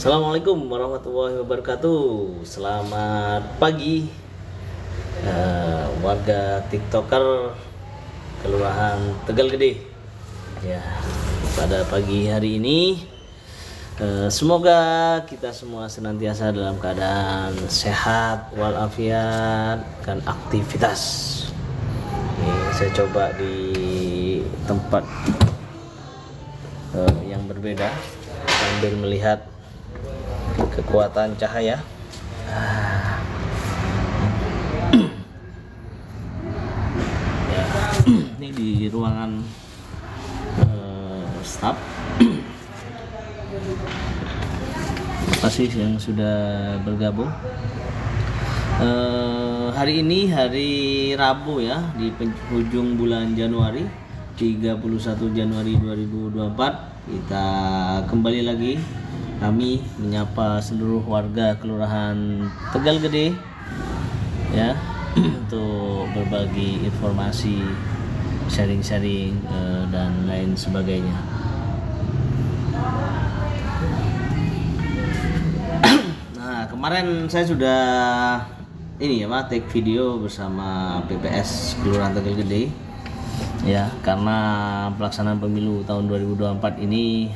Assalamualaikum warahmatullahi wabarakatuh. Selamat pagi warga TikToker Kelurahan Tegal Gede. Ya, pada pagi hari ini semoga kita semua senantiasa dalam keadaan sehat walafiat dan aktivitas. Ini saya coba di tempat yang berbeda sambil melihat kekuatan cahaya. Ya, ini di ruangan staff. Terima kasih yang sudah bergabung. Hari ini hari Rabu ya, di penghujung bulan Januari, 31 Januari 2024. Kita kembali lagi, kami menyapa seluruh warga Kelurahan Tegal Gede ya untuk berbagi informasi, sharing-sharing dan lain sebagainya. Nah, kemarin saya sudah take video bersama PPS Kelurahan Tegal Gede ya, karena pelaksanaan pemilu tahun 2024 ini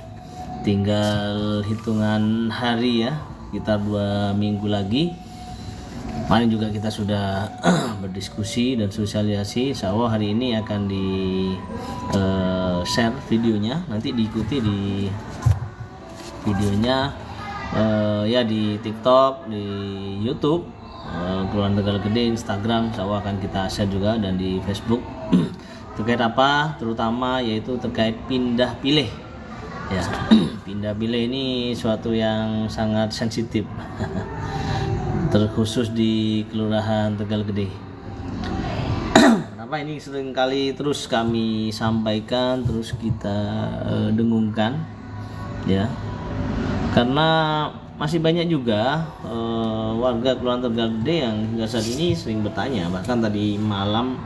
tinggal hitungan hari ya, sekitar 2 minggu lagi. Kemarin juga kita sudah berdiskusi dan sosialisasi. Insya Allah hari ini akan di share videonya, nanti diikuti di videonya ya di TikTok, di YouTube Kelurahan Tegal Gede, Instagram, insya Allah akan kita share juga, dan di Facebook. Terkait apa? Terutama yaitu terkait pindah pilih ya. Pindah pilih ini suatu yang sangat sensitif terkhusus di Kelurahan Tegal Gede. Kenapa ini sering kali terus kami sampaikan, terus kita dengungkan ya, karena masih banyak juga warga Kelurahan Tegal Gede yang hingga saat ini sering bertanya. Bahkan tadi malam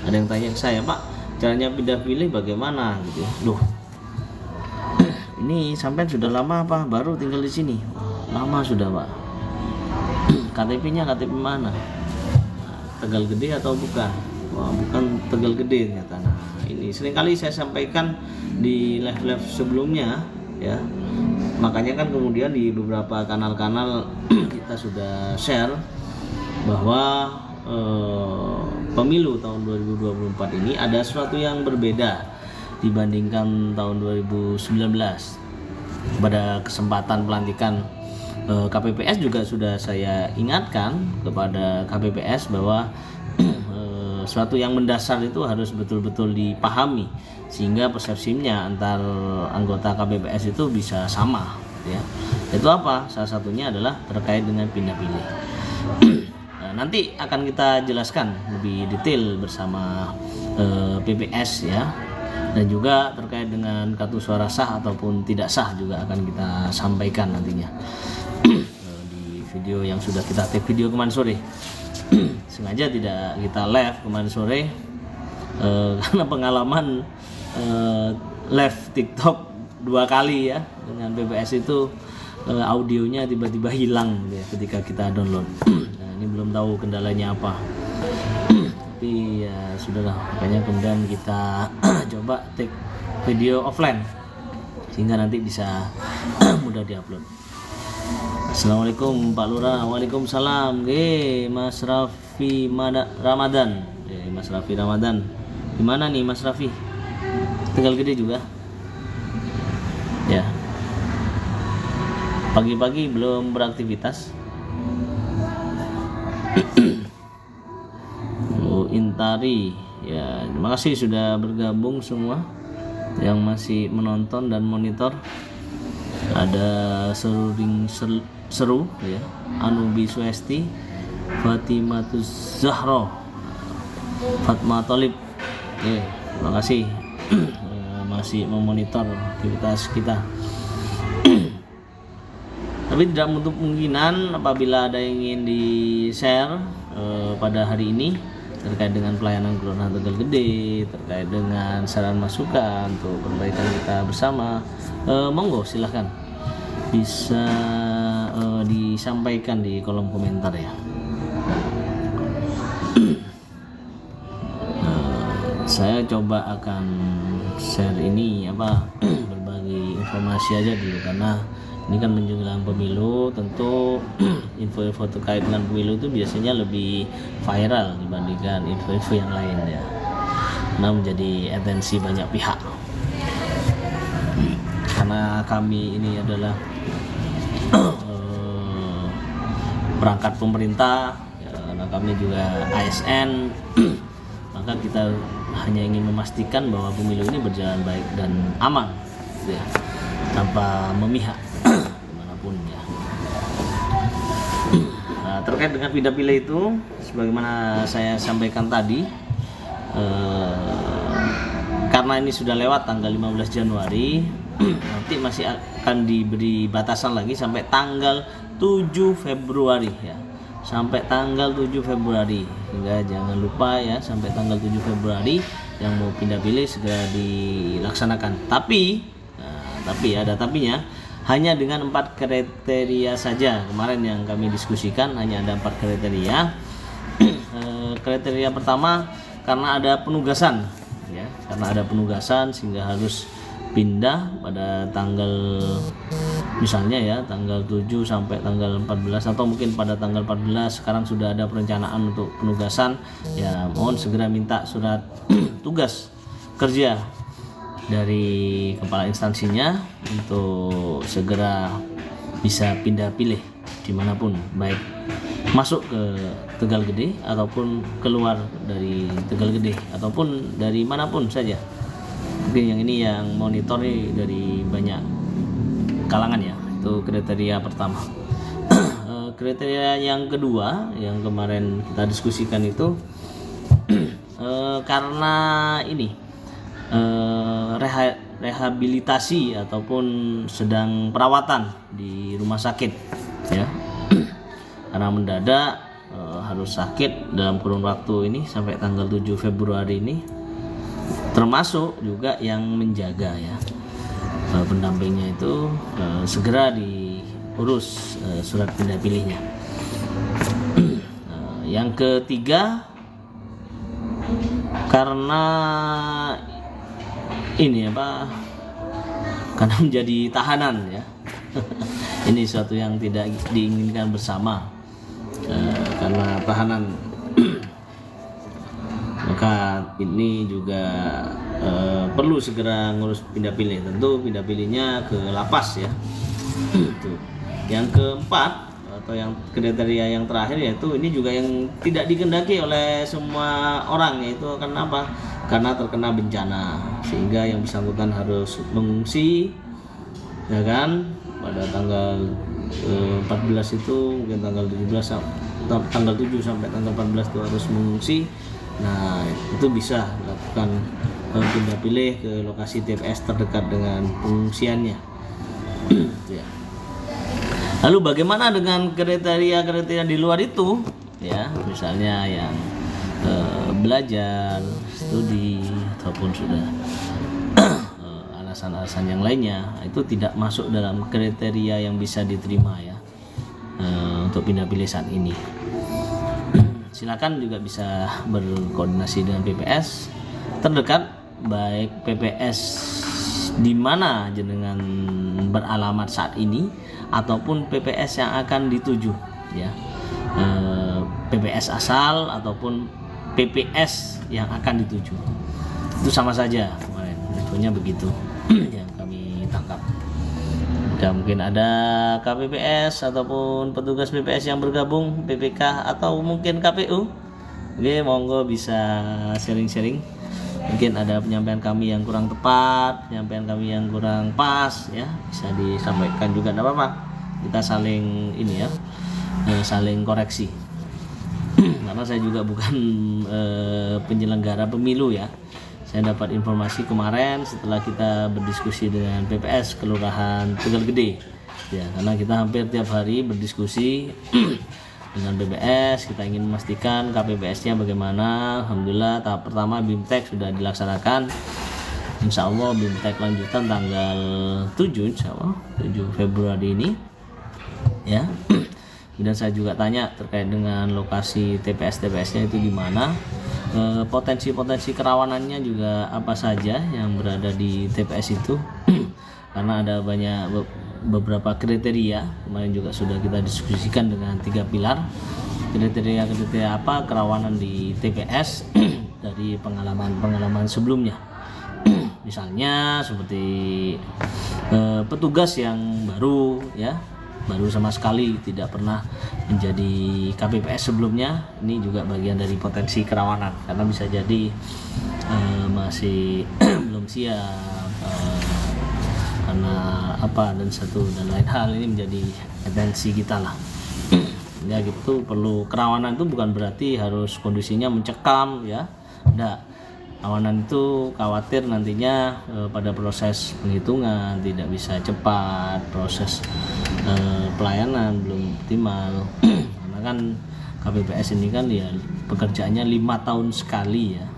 ada yang tanya ke saya, "Pak, caranya pindah pilih bagaimana?" gitu. Loh, ini sampai sudah lama apa baru tinggal di sini? Lama sudah, Pak. KTP-nya KTP mana? Tegal Gede atau bukan? Wah, bukan Tegal Gede ternyata. Nah, ini seringkali saya sampaikan di live-live sebelumnya ya. Makanya kan kemudian di beberapa kanal-kanal kita sudah share bahwa pemilu tahun 2024 ini ada sesuatu yang berbeda dibandingkan tahun 2019. Pada kesempatan pelantikan KPPS juga sudah saya ingatkan kepada KPPS bahwa sesuatu yang mendasar itu harus betul-betul dipahami sehingga persepsinya antar anggota KPPS itu bisa sama ya. Itu apa? Salah satunya adalah terkait dengan pindah pilih. Nanti akan kita jelaskan lebih detail bersama PPS ya, dan juga terkait dengan kartu suara sah ataupun tidak sah juga akan kita sampaikan nantinya di video yang sudah kita take video kemarin sore. Sengaja tidak kita live kemarin sore karena pengalaman live TikTok 2 kali ya dengan PPS itu audionya tiba-tiba hilang ya ketika kita download. Ini belum tahu kendalanya apa, tapi ya sudahlah, makanya kemudian kita coba take video offline sehingga nanti bisa mudah diupload. Assalamualaikum Pak Lurah. Waalaikumsalam. Mas Raffi Ramadan. Mas Raffi Ramadan. Gimana nih Mas Raffi? Tegal Gede juga ya. Pagi-pagi belum beraktivitas. Intari ya, terima kasih sudah bergabung semua yang masih menonton dan monitor. Ada seru ya, Anubi Suesti, Fatimatuz Zahro, Fatma Tolib ya, terima kasih masih memonitor aktivitas kita. Tapi tidak menutup kemungkinan apabila ada yang ingin di-share pada hari ini terkait dengan pelayanan Kelurahan Tegal Gede, terkait dengan saran masukan untuk perbaikan kita bersama, monggo silahkan bisa disampaikan di kolom komentar ya. Saya coba akan share ini berbagi informasi aja dulu, karena ini kan menjelang pemilu, tentu info-info terkait dengan pemilu itu biasanya lebih viral dibandingkan info-info yang lain ya, karena menjadi atensi banyak pihak. Karena kami ini adalah perangkat pemerintah ya, karena kami juga ASN, maka kita hanya ingin memastikan bahwa pemilu ini berjalan baik dan aman gitu ya, tanpa memihak dimanapun ya. Nah, terkait dengan pindah pilih itu, sebagaimana saya sampaikan tadi, karena ini sudah lewat tanggal 15 Januari, nanti masih akan diberi batasan lagi sampai tanggal 7 Februari ya, sampai tanggal 7 Februari, hingga jangan lupa ya, sampai tanggal 7 Februari yang mau pindah pilih segera dilaksanakan. Tapi ada tapinya, hanya dengan 4 kriteria saja. Kemarin yang kami diskusikan hanya ada 4 kriteria. Kriteria pertama, karena ada penugasan ya, karena ada penugasan sehingga harus pindah pada tanggal, misalnya ya, tanggal 7 sampai tanggal 14, atau mungkin pada tanggal 14 sekarang sudah ada perencanaan untuk penugasan ya, mohon segera minta surat tugas kerja dari kepala instansinya untuk segera bisa pindah pilih dimanapun, baik masuk ke Tegal Gede ataupun keluar dari Tegal Gede ataupun dari manapun saja. Mungkin yang ini yang monitor nih dari banyak kalangan ya, itu kriteria pertama. Kriteria yang kedua yang kemarin kita diskusikan itu karena ini rehabilitasi ataupun sedang perawatan di rumah sakit ya, karena mendadak harus sakit dalam kurun waktu ini sampai tanggal 7 Februari ini, termasuk juga yang menjaga ya, pendampingnya itu segera diurus surat pindah pilihnya. Yang ketiga, karena ini karena menjadi tahanan ya. Ini suatu yang tidak diinginkan bersama, karena tahanan. Maka ini juga perlu segera ngurus pindah pilih. Tentu pindah pilihnya ke lapas ya. Yang keempat atau yang kriteria yang terakhir, yaitu ini juga yang tidak dikehendaki oleh semua orang, yaitu karena apa? Karena terkena bencana sehingga yang bersangkutan harus mengungsi ya kan, pada tanggal 14 itu, mungkin tanggal 17 tanggal 7 sampai tanggal 14 itu harus mengungsi. Nah, itu bisa dilakukan pindah pilih ke lokasi TPS terdekat dengan pengungsiannya. Ya. Lalu bagaimana dengan kriteria-kriteria di luar itu? Ya, misalnya yang belajar, studi, ataupun sudah alasan-alasan yang lainnya, itu tidak masuk dalam kriteria yang bisa diterima ya untuk pindah pilih saat ini. Silakan juga bisa berkoordinasi dengan PPS terdekat, baik PPS di mana jenengan beralamat saat ini ataupun PPS yang akan dituju ya, PPS asal ataupun PPS yang akan dituju, itu sama saja. Kemarin infonya begitu yang kami tangkap. Dan mungkin ada KPPS ataupun petugas PPS yang bergabung, PPK atau mungkin KPU. Oke, monggo bisa sharing-sharing. Mungkin ada penyampaian kami yang kurang tepat, penyampaian kami yang kurang pas ya, bisa disampaikan juga, tidak apa-apa. Kita saling ini ya, saling koreksi. Karena saya juga bukan penyelenggara pemilu ya. Saya dapat informasi kemarin setelah kita berdiskusi dengan PPS Kelurahan Tegal Gede ya, karena kita hampir tiap hari berdiskusi dengan PPS. Kita ingin memastikan KPPS-nya bagaimana. Alhamdulillah tahap pertama BIMTEK sudah dilaksanakan. Insya Allah BIMTEK lanjutan tanggal 7 Insya Allah 7 Februari ini ya. Kemudian saya juga tanya terkait dengan lokasi TPS-TPS-nya itu di mana, potensi-potensi kerawanannya juga apa saja yang berada di TPS itu. Karena ada beberapa kriteria, kemarin juga sudah kita diskusikan dengan 3 pilar. Kriteria apa kerawanan di TPS dari pengalaman sebelumnya. Misalnya seperti petugas yang baru sama sekali tidak pernah menjadi KPPS sebelumnya, ini juga bagian dari potensi kerawanan karena bisa jadi masih belum siap karena apa dan lain hal. Ini menjadi atensi kita lah. Ya gitu, perlu kerawanan itu bukan berarti harus kondisinya mencekam ya, enggak. Kerawanan itu khawatir nantinya pada proses penghitungan tidak bisa cepat, proses pelayanan belum optimal. Karena kan KPPS ini kan ya pekerjaannya 5 tahun sekali ya,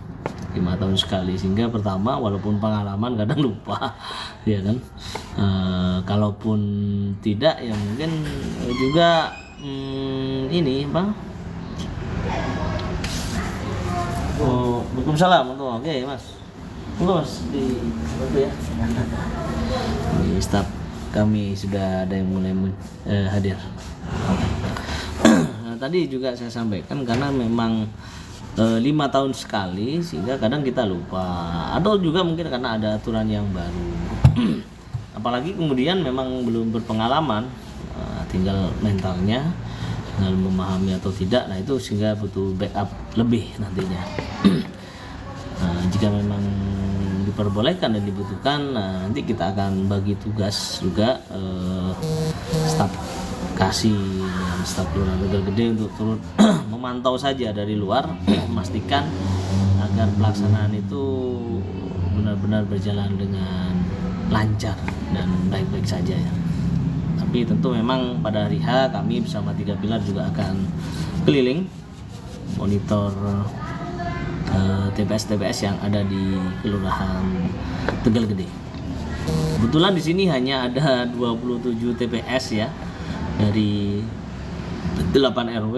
5 tahun sekali, sehingga pertama walaupun pengalaman kadang lupa ya kan. Kalaupun tidak ya mungkin juga ini Bang. Oh, Waalaikumsalam. Oke Mas. Mas di ya. Di staf kami sudah ada yang mulai hadir. Nah, tadi juga saya sampaikan karena memang 5 tahun sekali sehingga kadang kita lupa, atau juga mungkin karena ada aturan yang baru. Apalagi kemudian memang belum berpengalaman, tinggal mentalnya, tinggal memahami atau tidak. Nah itu sehingga butuh backup lebih nantinya. Jika memang diperbolehkan dan dibutuhkan, nanti kita akan bagi tugas juga staf kasih dan staf Kelurahan Tegal Gede untuk turut memantau saja dari luar, memastikan agar pelaksanaan itu benar-benar berjalan dengan lancar dan baik-baik saja ya. Tapi tentu memang pada hari H kami bersama 3 pilar juga akan keliling monitor TPS-TPS yang ada di Kelurahan Tegal Gede. Kebetulan di sini hanya ada 27 TPS ya, dari 8 RW,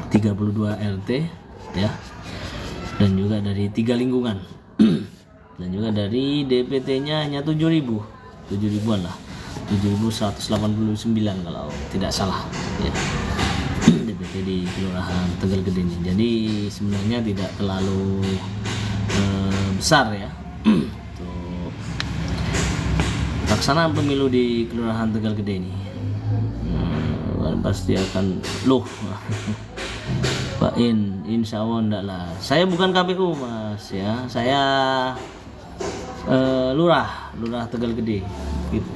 32 RT ya, dan juga dari 3 lingkungan. Dan juga dari DPT-nya hanya 7.000-an lah. 7.189 kalau tidak salah ya, DPT di Kelurahan Tegal Gede ini. Jadi sebenarnya tidak terlalu besar ya untuk pelaksanaan pemilu di Kelurahan Tegal Gede ini. Pasti akan Pak insya Allah enggak lah. Saya bukan KPU Mas ya, saya Lurah Tegal Gede.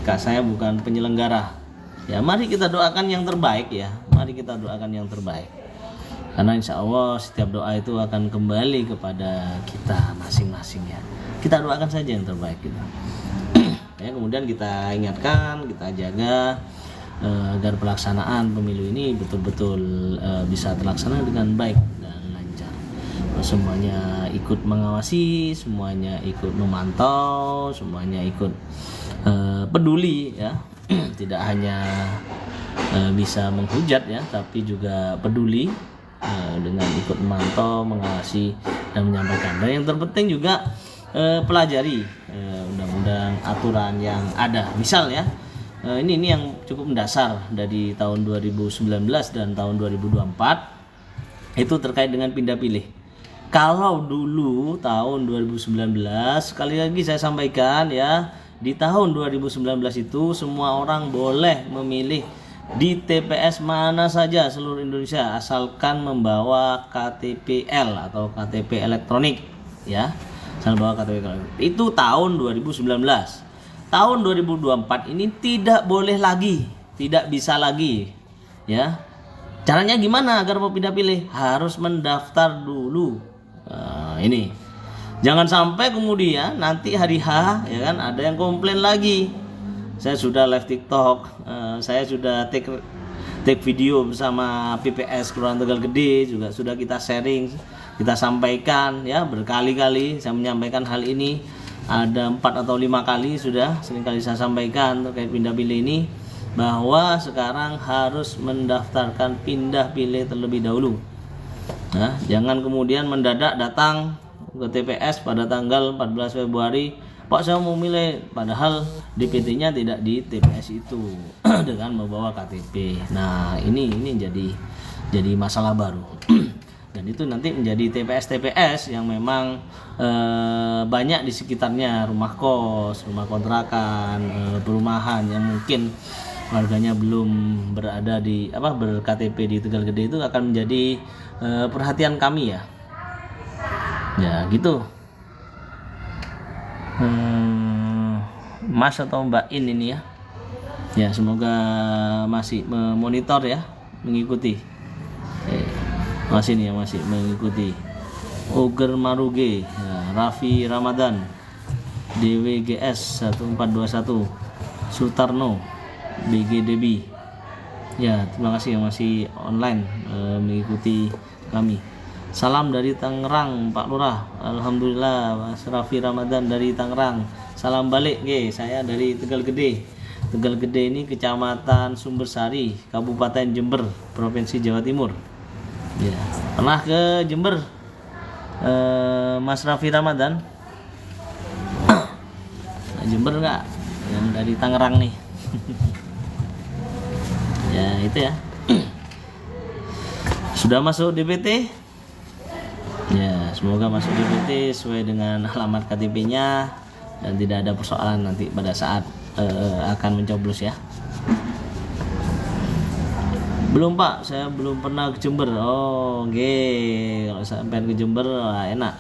Saya bukan penyelenggara ya. Mari kita doakan yang terbaik ya, mari kita doakan yang terbaik, karena insya Allah setiap doa itu akan kembali kepada kita masing-masing ya. Kita doakan saja yang terbaik gitu. Ya, kemudian kita ingatkan, kita jaga agar pelaksanaan pemilu ini betul-betul bisa terlaksana dengan baik dan lancar. Semuanya ikut mengawasi, semuanya ikut memantau, semuanya ikut peduli ya. Tidak hanya bisa menghujat ya, tapi juga peduli dengan ikut memantau, mengawasi dan menyampaikan. Dan yang terpenting juga pelajari undang-undang, aturan yang ada. Misal ya, ini yang cukup mendasar dari tahun 2019 dan tahun 2024 itu terkait dengan pindah pilih. Kalau dulu tahun 2019, sekali lagi saya sampaikan ya, di tahun 2019 itu semua orang boleh memilih di TPS mana saja seluruh Indonesia asalkan membawa KTPL atau KTP elektronik ya. Asalkan membawa KTP elektronik. Itu tahun 2019. Tahun 2024 ini tidak boleh lagi, tidak bisa lagi ya. Caranya gimana agar mau pindah pilih? Harus mendaftar dulu. Ini jangan sampai kemudian nanti hari H ya kan ada yang komplain lagi. Saya sudah live TikTok, saya sudah take video bersama PPS Kelurahan Tegal Gede, juga sudah kita sharing, kita sampaikan ya, berkali-kali saya menyampaikan hal ini. Ada 4 atau 5 kali sudah seringkali saya sampaikan terkait pindah pilih ini. bahwa sekarang harus mendaftarkan pindah pilih terlebih dahulu. Nah, jangan kemudian mendadak datang ke TPS pada tanggal 14 Februari, Pak saya mau milih, padahal DPT-nya tidak di TPS itu dengan membawa KTP. Nah, ini jadi masalah baru. Dan itu nanti menjadi TPS yang memang banyak di sekitarnya, rumah kos, rumah kontrakan, perumahan yang mungkin warganya belum berada di ber-KTP di Tegal Gede, itu akan menjadi perhatian kami ya. Ya gitu. Mas atau Mbak In ini ya. Ya, semoga masih memonitor ya, mengikuti. Masih mengikuti. Oger Maruge, ya, Raffi Ramadan, DWGS 1421, Sutarno, BGDB. Ya, terima kasih yang masih online mengikuti kami. Salam dari Tangerang, Pak Lurah. Alhamdulillah, Mas Raffi Ramadan dari Tangerang. Salam balik, saya dari Tegal Gede. Tegal Gede ini Kecamatan Sumbersari, Kabupaten Jember, Provinsi Jawa Timur. Ya, pernah ke Jember, Mas Raffi Ramadan? Jember enggak? Yang dari Tangerang nih. Ya, itu ya. Sudah masuk DPT? Ya, semoga masuk DPT sesuai dengan alamat KTP-nya dan tidak ada persoalan nanti pada saat akan mencoblos ya. Belum Pak, saya belum pernah ke Jember. Oh, kalau sampai ke Jember enak.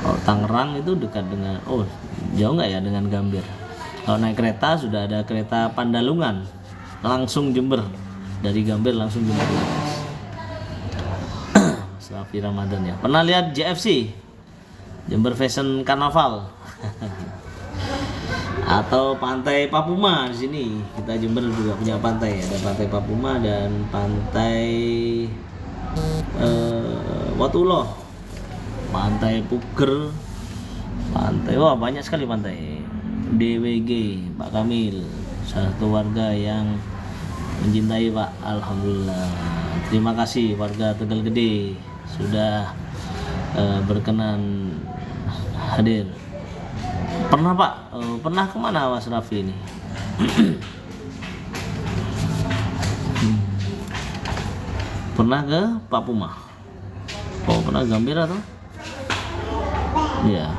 Kalau Tangerang itu dekat dengan, jauh nggak ya dengan Gambir. Kalau naik kereta sudah ada kereta Pandalungan, langsung Jember, dari Gambir langsung Jember. Raffi Ramadan ya. Pernah lihat JFC, Jember Fashion Carnaval, atau Pantai Papuma di sini. Kita Jember juga punya pantai, ada Pantai Papuma dan Pantai Watuloh, Pantai Puger, banyak sekali pantai. DWG, Pak Kamil, satu warga yang mencintai Pak. Alhamdulillah. Terima kasih warga Tegal Gede sudah berkenan hadir. Pernah Pak, pernah kemana Mas Raffi ini? Pernah ke Papuma? Pernah Gambir atau? Ya.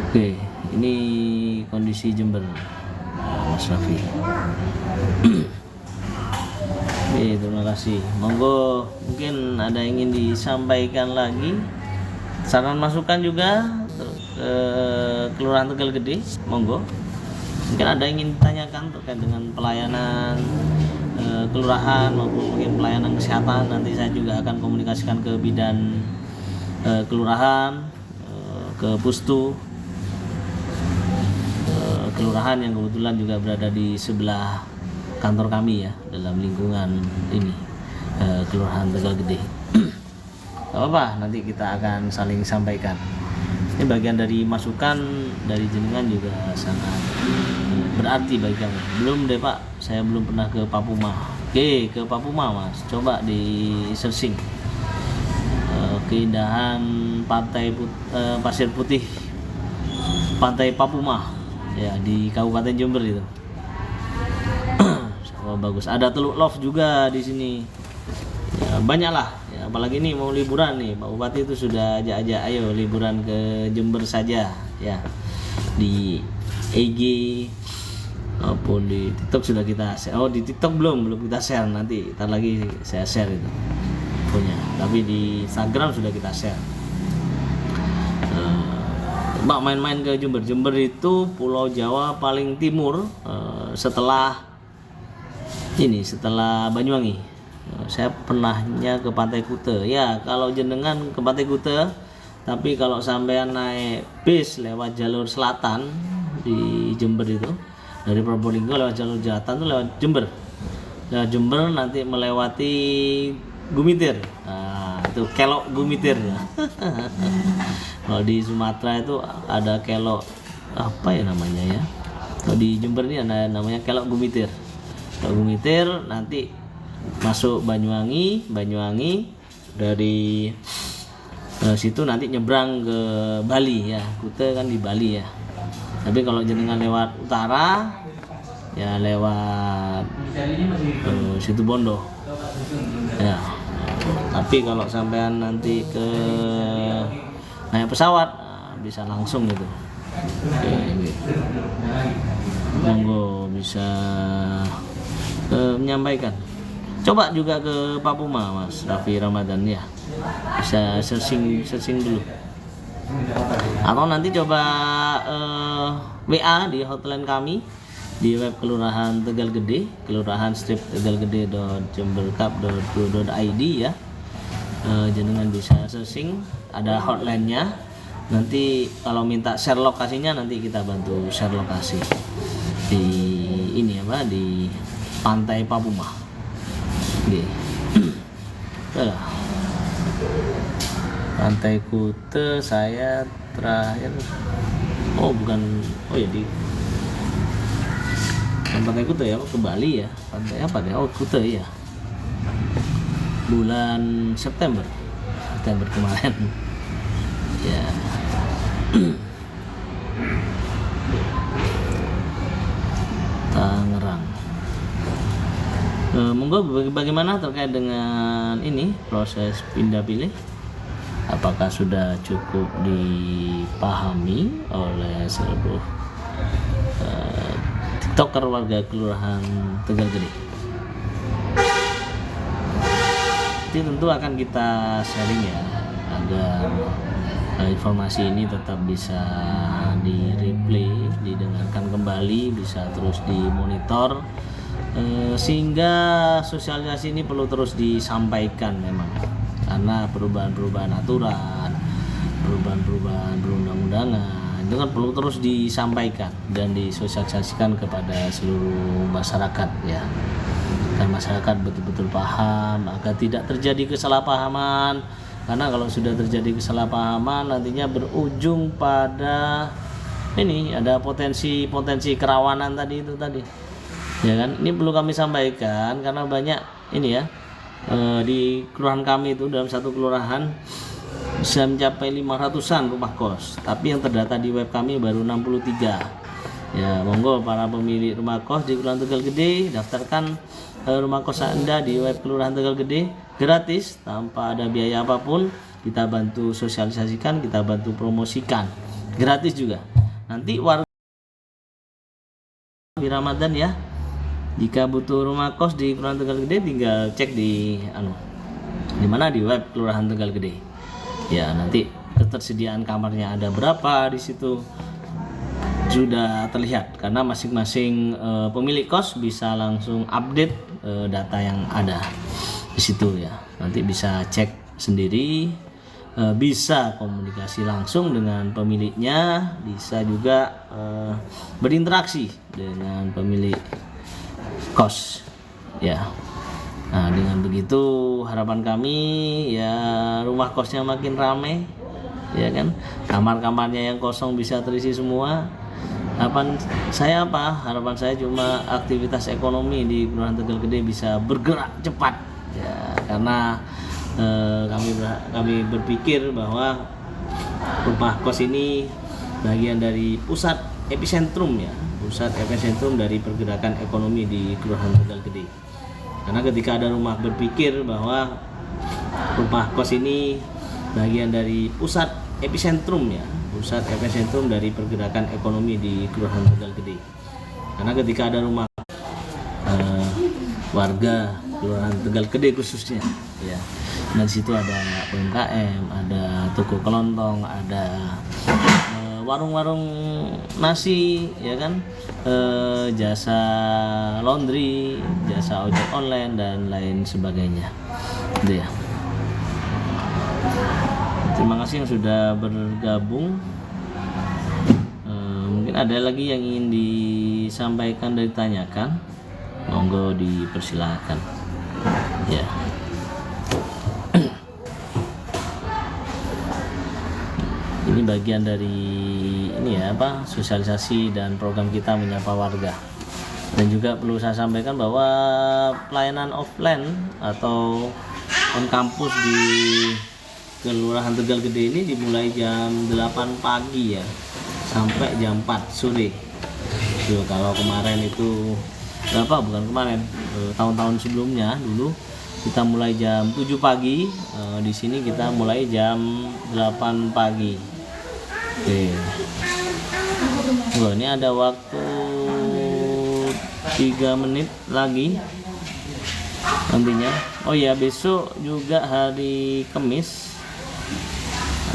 Oke, ini kondisi Jember, Mas Raffi. Oke, terima kasih. Monggo, mungkin ada yang ingin disampaikan lagi, saran masukan juga ke Kelurahan Tegal Gede, monggo. Mungkin ada yang ingin ditanyakan terkait dengan pelayanan kelurahan maupun mungkin pelayanan kesehatan. Nanti saya juga akan komunikasikan ke bidan kelurahan, ke pustu kelurahan yang kebetulan juga berada di sebelah kantor kami ya, dalam lingkungan ini Kelurahan Tegal Gede. Gak apa-apa, nanti kita akan saling sampaikan. Ini bagian dari masukan dari jenengan juga sangat berarti bagi kami. Belum deh Pak, saya belum pernah ke Papuma. Oke, ke Papuma Mas, coba di searching keindahan Pasir Putih, Pantai Papuma ya, di Kabupaten Jember itu. Bagus, ada Teluk Love juga di sini ya, banyak lah ya, apalagi ini mau liburan nih, Pak Bupati itu sudah ajak-ajak, ayo liburan ke Jember saja ya. Di IG maupun di TikTok sudah kita share. Di TikTok belum kita share, nanti ntar lagi saya share itu punya, tapi di Instagram sudah kita share. Mbak main-main ke Jember. Jember itu Pulau Jawa paling timur setelah Banyuwangi. Saya pernahnya ke Pantai Kute. Ya, kalau jenengan ke Pantai Kute, tapi kalau sampean naik bis lewat jalur selatan di Jember itu, dari Probolinggo lewat jalur selatan itu lewat Jember. Lewat Jember nanti melewati Gumitir. Nah, itu Kelok Gumitir ya. Kalau di Sumatera itu ada Kelok apa ya namanya ya? Kalau di Jember ini ada namanya Kelok Gumitir. Kelok Gumitir nanti masuk Banyuwangi dari situ nanti nyebrang ke Bali ya. Kute kan di Bali ya. Tapi kalau jenengan lewat utara ya lewat Situbondo ya. Tapi kalau sampean nanti ke naik pesawat bisa langsung gitu. Monggo bisa menyampaikan. Coba juga ke Papuma Mas Raffi Ramadan ya. Bisa searching dulu. Atau nanti coba WA di hotline kami di web Kelurahan Tegal Gede, kelurahan-tegalgede.jembercup.go.id ya. Jenengan bisa searching, ada hotline-nya. Nanti kalau minta share lokasinya nanti kita bantu share lokasi di ini apa di Pantai Papuma. Oke. Pantai Kute saya terakhir di Pantai Kute ya, ke Bali ya. Pantai apa deh? Kute ya. Bulan September kemarin. Ya. Tangerang. Monggo bagaimana terkait dengan ini proses pindah pilih? Apakah sudah cukup dipahami oleh seluruh TikToker warga Kelurahan Tegal Gede? Itu tentu akan kita sharing ya, agar informasi ini tetap bisa di replay, didengarkan kembali, bisa terus dimonitor, sehingga sosialisasi ini perlu terus disampaikan memang, karena perubahan-perubahan aturan, perubahan-perubahan perundang-undangan itu kan perlu terus disampaikan dan disosialisasikan kepada seluruh masyarakat ya, agar masyarakat betul-betul paham, agar tidak terjadi kesalahpahaman. Karena kalau sudah terjadi kesalahpahaman nantinya berujung pada ini ada potensi kerawanan tadi ya kan. Ini perlu kami sampaikan karena banyak ini ya, di kelurahan kami itu dalam satu kelurahan bisa mencapai 500-an rumah kos, tapi yang terdata di web kami baru 63 ya. Monggo para pemilik rumah kos di Kelurahan Tegal Gede, daftarkan rumah kos Anda di web Kelurahan Tegal Gede gratis tanpa ada biaya apapun. Kita bantu sosialisasikan, kita bantu promosikan gratis juga. Nanti warga di Ramadan ya, jika butuh rumah kos di Kelurahan Tegal Gede tinggal cek di mana di web Kelurahan Tegal Gede ya. Nanti ketersediaan kamarnya ada berapa di situ sudah terlihat, karena masing-masing pemilik kos bisa langsung update data yang ada di situ ya. Nanti bisa cek sendiri, bisa komunikasi langsung dengan pemiliknya, bisa juga berinteraksi dengan pemilik kos ya. Nah, dengan begitu harapan kami ya rumah kosnya makin ramai ya kan, kamar-kamarnya yang kosong bisa terisi semua. Harapan saya cuma aktivitas ekonomi di Kelurahan Tegal Gede bisa bergerak cepat ya, karena kami berpikir bahwa rumah kos ini bagian dari pusat epicentrum dari pergerakan ekonomi di Kelurahan Tegal Gede. Karena ketika ada rumah berpikir bahwa rumah kos ini bagian dari pusat epicentrum dari pergerakan ekonomi di Kelurahan Tegal Gede. Karena ketika ada rumah warga Kelurahan Tegal Gede khususnya ya, dan di situ ada UMKM, ada toko kelontong, ada warung-warung nasi ya kan, jasa laundry, jasa ojek online dan lain sebagainya gitu ya. Terima kasih yang sudah bergabung. Mungkin ada lagi yang ingin disampaikan dan ditanyakan, monggo dipersilakan ya. Ini bagian dari ini ya apa sosialisasi dan program kita menyapa warga. Dan juga perlu saya sampaikan bahwa pelayanan offline atau on campus di Kelurahan Tegal Gede ini dimulai jam 8 pagi ya sampai jam 4 sore. Tuh, kalau kemarin itu bukan kemarin, tahun-tahun sebelumnya dulu kita mulai jam 7 pagi, di sini kita mulai jam 8 pagi. Oke. Wah, ini ada waktu 3 menit lagi nantinya. Oh ya, besok juga hari Kamis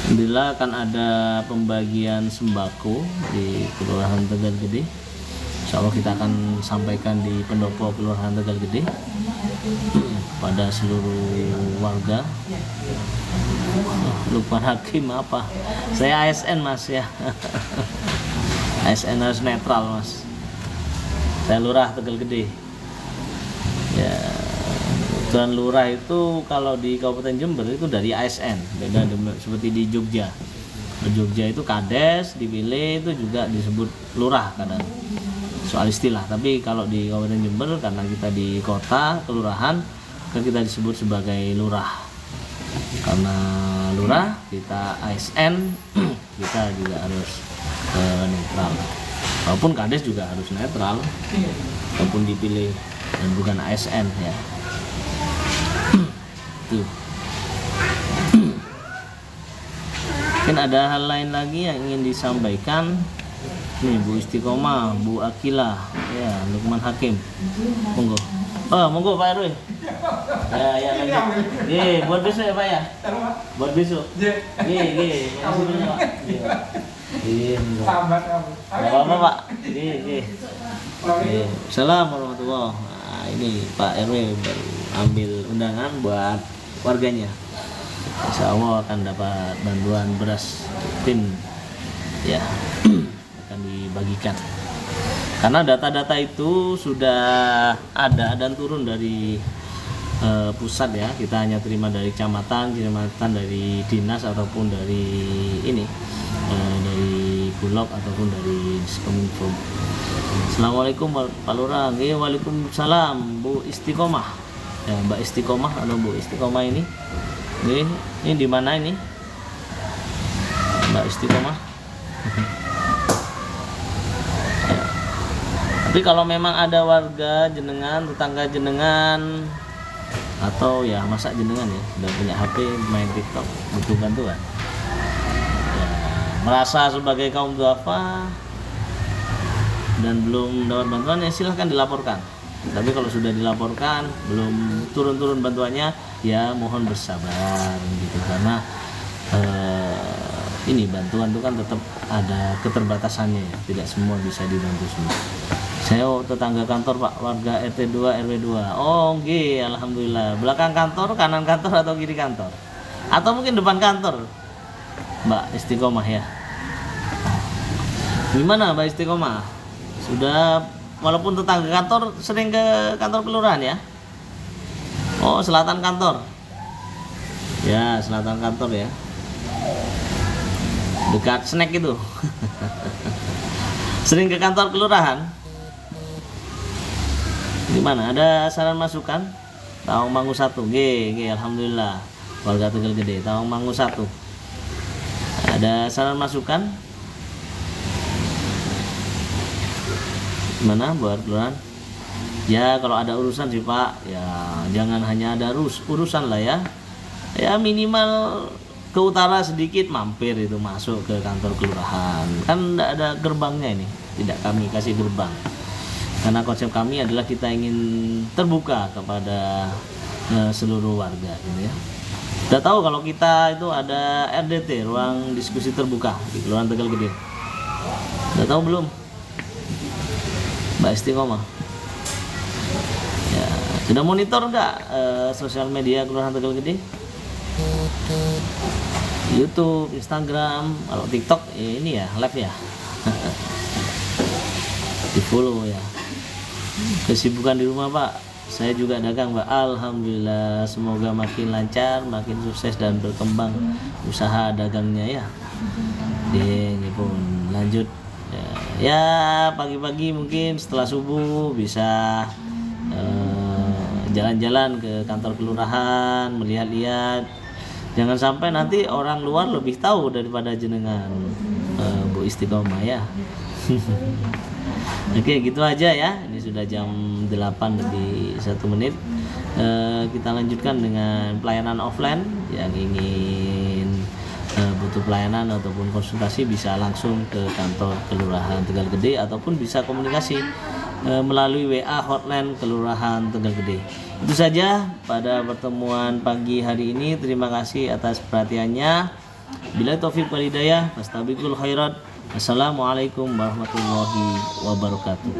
alhamdulillah akan ada pembagian sembako di Kelurahan Tegal Gede. Insya Allah kita akan sampaikan di pendopo Kelurahan Tegal Gede pada seluruh warga. Lupa Hakim apa? Saya ASN mas ya. ASN harus netral mas. Saya Lurah Tegal Gede. Ya, kebetulan Lurah itu kalau di Kabupaten Jember itu dari ASN, beda seperti di Jogja. Di Jogja itu Kades, dipilih itu juga disebut Lurah kadang. Soal istilah, tapi kalau di Kabupaten Jember karena kita di kota kelurahan kan kita disebut sebagai lurah. Karena lurah kita ASN kita juga harus netral. Walaupun kades juga harus netral, walaupun dipilih dan bukan ASN ya. Tuh. Mungkin ada hal lain lagi yang ingin disampaikan. Nih Bu Istiqomah, Bu Akila, ya Lukman Hakim, monggo. Oh monggo Pak RW. Ya lanjut. Buat besok ya Pak ya. Buat besok. Selamat apa Pak. Assalamualaikum warahmatullahi. Nah, ini Pak RW baru ambil undangan buat warganya. Insya Allah akan dapat bantuan beras tim ya. Dibagikan karena data-data itu sudah ada dan turun dari pusat ya, kita hanya terima dari kecamatan dari dinas ataupun dari ini dari Bulog ataupun dari Kominfo. Assalamualaikum Pak Lurah. Waalaikumsalam Bu Istiqomah ya, Mbak Istiqomah atau Bu Istiqomah ini di mana ini Mbak Istiqomah? Tapi kalau memang ada warga jenengan, tetangga jenengan, atau ya masa jenengan ya udah punya HP main TikTok butuh bantuan ya, merasa sebagai kaum duafa dan belum dapat bantuan ya silahkan dilaporkan. Tapi kalau sudah dilaporkan belum turun-turun bantuannya ya mohon bersabar gitu, karena ini bantuan itu kan tetap ada keterbatasannya ya, tidak semua bisa dibantu semua. Saya tetangga kantor Pak, warga RT 2 RW 2. Oh nggih, alhamdulillah. Belakang kantor, kanan kantor atau kiri kantor? Atau mungkin depan kantor? Mbak Istiqomah ya. Gimana Mbak Istiqomah? Sudah walaupun tetangga kantor sering ke kantor kelurahan ya? Oh, selatan kantor. Ya, selatan kantor ya. Dekat snack itu. Sering ke kantor kelurahan? Gimana? Ada saran masukan? Tawang Mangu 1. G, alhamdulillah. Warga Tegal Gede, Tawang Mangu 1. Ada saran masukan? Gimana buat kelurahan? Ya kalau ada urusan sih Pak, ya jangan hanya ada urusan lah ya. Ya minimal ke utara sedikit mampir itu masuk ke kantor kelurahan. Kan tidak ada gerbangnya ini, tidak kami kasih gerbang. Karena konsep kami adalah kita ingin terbuka kepada seluruh warga gitu ya. Udah tahu kalau kita itu ada RDT, ruang diskusi terbuka di Kelurahan Tegal Gede. Udah tahu belum? Mbak Istiqomah. Ya, sudah monitor enggak sosial media Kelurahan Tegal Gede? YouTube, Instagram, kalau TikTok ya ini ya live ya. Di follow ya. Kesibukan di rumah Pak, saya juga dagang Pak. Alhamdulillah, semoga makin lancar, makin sukses dan berkembang usaha dagangnya ya. Ini pun lanjut ya pagi-pagi mungkin setelah subuh bisa jalan-jalan ke kantor kelurahan, melihat-lihat. Jangan sampai nanti orang luar lebih tahu daripada jenengan, Bu Istiqomah ya. Oke, gitu aja ya. Ini sudah jam 8 lebih 1 menit. Kita lanjutkan dengan pelayanan offline. Yang ingin butuh pelayanan ataupun konsultasi bisa langsung ke kantor kelurahan Tegal Gede ataupun bisa komunikasi melalui WA hotline kelurahan Tegal Gede. Itu saja pada pertemuan pagi hari ini. Terima kasih atas perhatiannya. Bila taufik wal hidayah, fastabiqul khairat. Assalamualaikum warahmatullahi wabarakatuh.